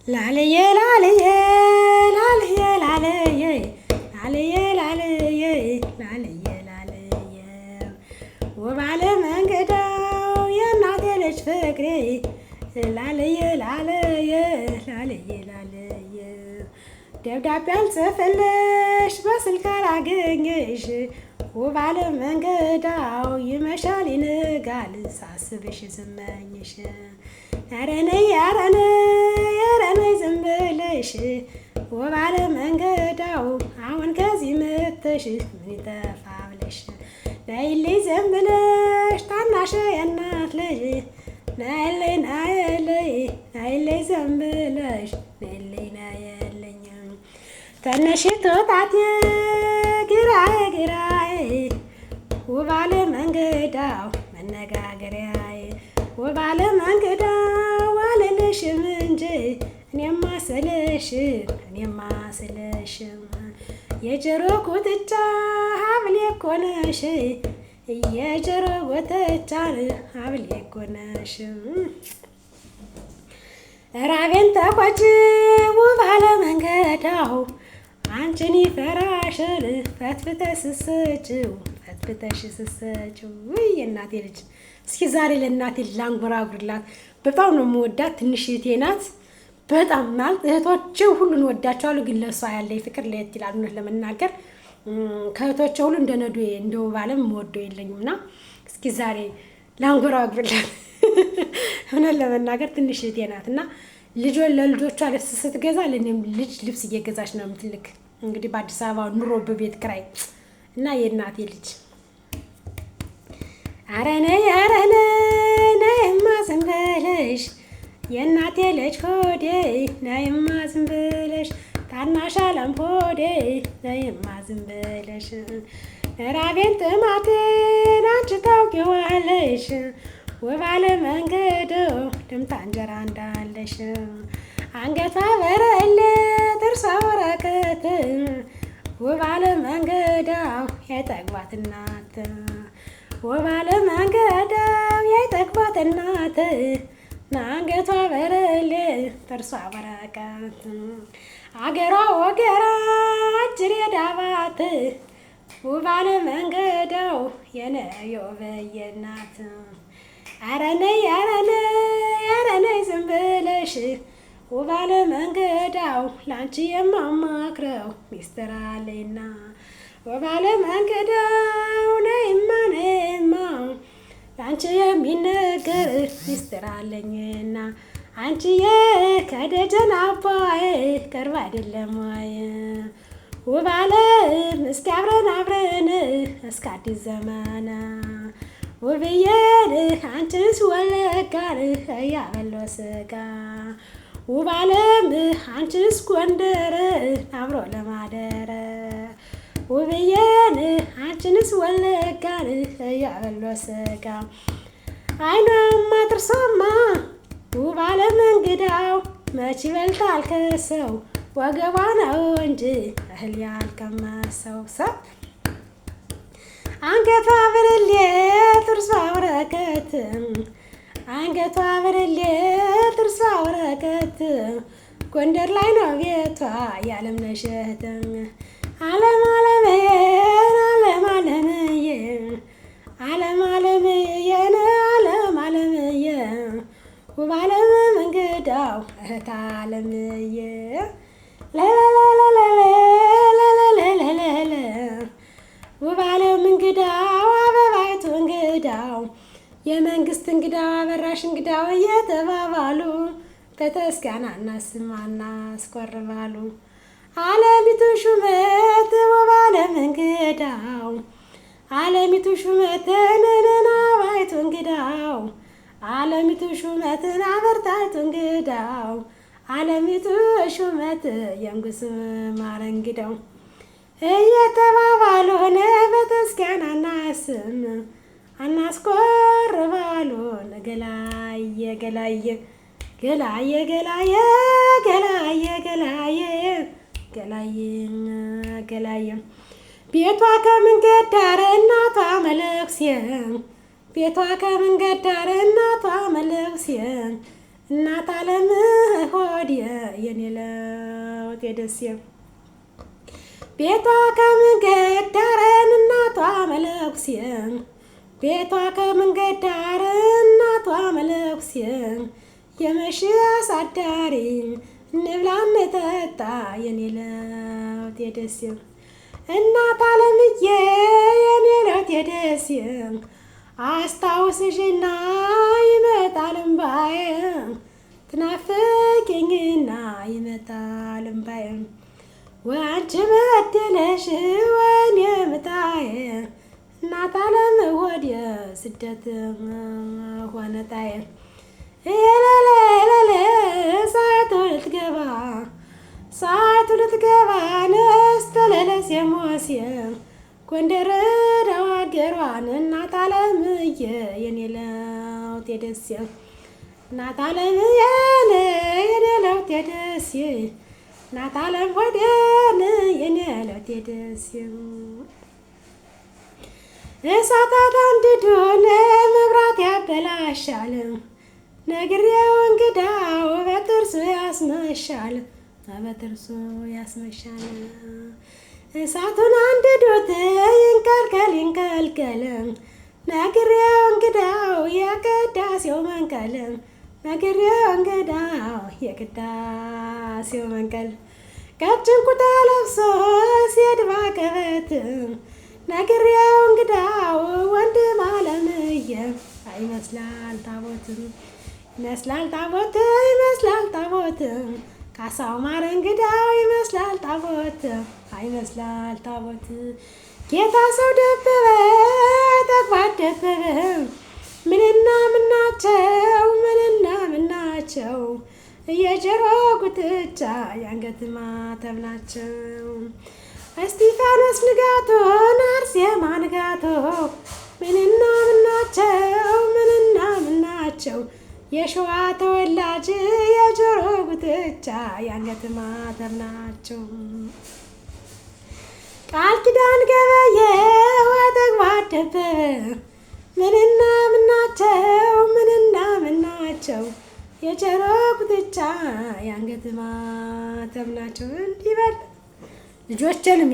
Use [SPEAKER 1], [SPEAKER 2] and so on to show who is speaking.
[SPEAKER 1] ላልዬ ላልዬ ላልዬ ላልዬ ላልዬ ላልዬ ላልዬ ላልዬ ወባለ መንገዳው የእናቴ ልጅ ፍቅሬ ላልዬ ላልዬ ላልዬ ላልዬ ደብዳቤ አልጽፍልሽ በስልክ አላገኘሽ ወባለ መንገዳው ይመሻል ይነጋል ሳስብሽ ስመኝሽ ኧረ ነይ ኧረ ነይ ኧረ ነይ ዝም ብለሽ ወባለ መንገዳው አሁን ከዚህ መተሽ ምን ይጠፋ ብለሽ ነይልኝ ዝም ብለሽ ታናሽ የእናት ልጅ ነይልኝ ነይልኝ ነይልኝ ዝም ብለሽ ነይልኝ ነይልኝ ተነሽቶ ጣቴ ግራዬ ግራዬ ወባለ መንገዳው መነጋገሪያዬ ወባለ መንገዳው አልልሽም እንጂ እኔማ ስለሽም የጆሮ ጉትቻ ሀብሌ እኮ ነሽ የጆሮ ጉትቻ ሀብሌ እኮ ነሽ ራቤን ተቆጭ ወባለ መንገዳው አንቺን ይፈራሻል ፈትፍተሽ ስሰጪው ውይ የእናቴ ልጅ እስኪ ዛሬ ለእናቴ ላንጎራጉርላት በጣም ነው የምወዳት ትንሽ እህቴ ናት በጣም ማለት እህቶቼ ሁሉን ወዳቸዋለሁ ግን ለሷ ያለኝ ፍቅር ለየት ይላል እውነት ለመናገር ከእህቶቼ ሁሉ እንደ ወባለም የምወደው የለኝምና እስኪ ዛሬ ላንጎራጉርላት እውነት ለመናገር ትንሽ እህቴ ናትና ለልጆቿ ልብስ ስትገዛ ለኔም ልጅ ልብስ እየገዛች ነው የምትልክ እንግዲህ በአዲስ አበባ ኑሮ በቤት ክራይ እና የእናቴ ልጅ ኧረ ነይ ነይማ ዝም ብለሽ የእናቴ ልጅ ሆዴ ነይማ ዝም ብለሽ ታናሽ አለም ሆዴ ነይማ ዝም ብለሽ ራቤን ጥማቴን አንቺ ታውቂዋለሽ ወባለ መንገዶ ልምታ እንጀራ እንዳለሽ አንገቷ በረሌ ጥርሷ ወረቀት ወባለ መንገዳው የጠግባት እናት ወባለ መንገዳው የጠግባት እናት አንገቷ በረሌ ጥርሷ ወረቀት አገሯ ወገራ አጅሬ ዳባት ወባለ መንገዳው የነዮ በየናት ኧረ ነይ ዝም ብለሽ ወባለ መንገዳው ላንቺ የማማክረው ሚስጥር አለኝና ወባለ መንገዳው ነይማ ላንቺ የሚነገር ሚስጥር አለኝና አንቺዬ ከደጀን አባዬ ቅርብ አይደለም ወይ ወባለ እስኪ አብረን እስከ አዲስ ዘመን ውብዬን አንቺስ ወለጋን እያበለው ስጋ ውባለም አንቺስ ጎንደር አብሮ ለማደረ ውብዬን አንቺንስ ወለጋን እያበለው ስጋ አይናማ ጥርሷማ ውባለም እንግዳው መች ይበልጣል ከሰው ወገቧ ነው እንጂ እህል ያልቀመሰው ሰው አንገቷ ብርሌ ጥርሷ ወረቀት አንገቷ ብርሌ ጥርሷ ወረቀት ጎንደር ላይ ነው ቤቷ የዓለምነሽ እህት ዓለም ዓለምዬ ውባለም መንገዳው እህት ዓለምዬ ውባለም እንግዳው አበባይቱ እንግዳው የመንግስት እንግዳው አበራሽ እንግዳው እየተባባሉ በተስጋናና ስማና አስቆርባሉ ዓለሚቱ ሹመት ወባለም እንግዳው ዓለሚቱ ሹመትን አበባይቱ እንግዳው ዓለሚቱ ሹመትን አበርታይቱ እንግዳው ዓለሚቱ ሹመት የንጉስ ማረ እንግዳው እየተባባሉ ሆነ በተስጋናና ስም አናስቆርባሉ ገላየ ቤቷ ከመንገድ ዳር እናቷ መለክሴ ቤቷ ከመንገድ ዳር እናቷ መለክሴ እናት ዓለም ሆድ የደሴ ቤቷ ከመንገድ ዳር እናቷ መለኩሴ ቤቷ ከመንገድ ዳር እናቷ መለኩሴ የመሽ አሳዳሪ እንብላ እንጠጣ የኔ ለውት የደሴ እናት አለምዬ የኔ ለውት የደሴ አስታውስሽና ይመጣል እምባዬ ትናፍቂኝና ይመጣል እምባዬ ወንቺ በደለሽ ወይኔ ምጣዬ እናት አለም ወዲያ ስደት ሆነታዬ የለለለለ ሰዓቱ ልትገባ ነስተለለስ የሞሴ ጎንደር ደዋገሯን እናት አለምዬ የኔ ለውት የደሴ እናት አለምዬ የኔ ለውት የደሴ እናት አለም ወደን የኔ ለውት የደሴ እሳታት አንድዶን መብራት ያበላሻል ነግሬው እንግዳው በጥርሱ ያስመሻል እሳቱን አንድዶት ይንቀልቀል ነግሬው እንግዳው የቅዳሴው መንቀል ነግሬው እንግዳው የቅዳሴው መንቀል ቀጭን ኩታ ለብሶ ሲሄድ ባቀበት ነግሬው እንግዳው ወንድም አለምዬ ይመስላል ታቦት ካሳው ማረ እንግዳው ይመስላል ታቦት ጌታ ሰው ደበበ ተግባት ደበበ ምንና ምናቸው የጆሮ ጉትቻ የአንገት ማተብ ናቸው እስጢፋኖስ ንጋቱን አርሴማ ንጋቱ ምንና ምናቸው የሸዋ ተወላጅ የጆሮ ጉትቻ የአንገት ማተብ ናቸው ቃል ኪዳን ገበየ ወተግባት ደበበ ምንና ምናቸው የጆሮ ጉትቻ የአንገት ማተብ ናቸው እንዲህ በል ልጆችንም